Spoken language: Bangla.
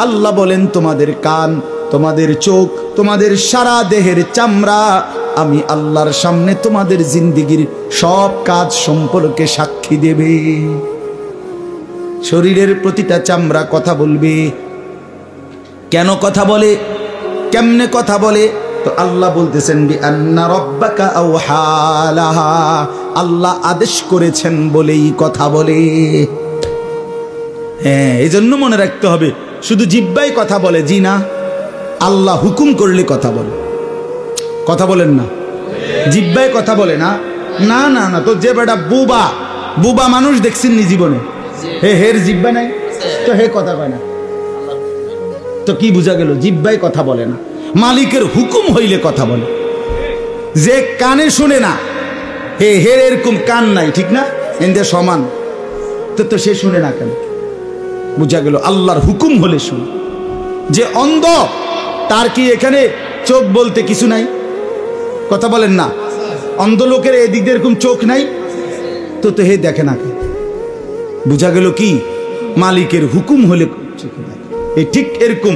আল্লাহ বলেন তোমাদের কান, তোমাদের চোখ, তোমাদের সারা দেহের চামড়া আমি আল্লাহর সামনে তোমাদের জিন্দেগির সব কাজ সম্পর্কে সাক্ষী দেবে। শরীরের প্রতিটা চামড়া কথা বলবে। কেন কথা বলে, কেমনে কথা বলে? তো আল্লাহ বলতেছেন বিআন্না রাব্বাকা আওহা লাহা, আল্লাহ আদেশ করেছেন বলেই কথা বলে। হ্যাঁ, এই জন্য মনে রাখতে হবে শুধু জিহ্বায় কথা বলে জি না, আল্লাহ হুকুম করলে কথা বলে। কথা বলেন না? জিহ্বায় কথা বলে না, না না না। তো যে বেটা বুবা বুবা মানুষ দেখছেন নি জীবনে? হের জিহ্বা নাই তো হে কথা কয় না, তো কি বোঝা গেল? জিহ্বায় কথা বলে না, মালিকের হুকুম হইলে কথা বলে। যে কানে শুনে না, হের এরকম কান নাই, ঠিক না? এদের সমান, তো সে শুনে না কেন? বোঝা গেল আল্লাহর হুকুম হলে শুনে। যে অন্ধ, তার কি এখানে চোখ বলতে কিছু নাই? কথা বলেন না? অন্ধ লোকের এদিক দিয়ে এরকম চোখ নাই, তো হে দেখে না কেন? বোঝা গেল কি? মালিকের হুকুম হলে চোখে দেখে। ঠিক এরকম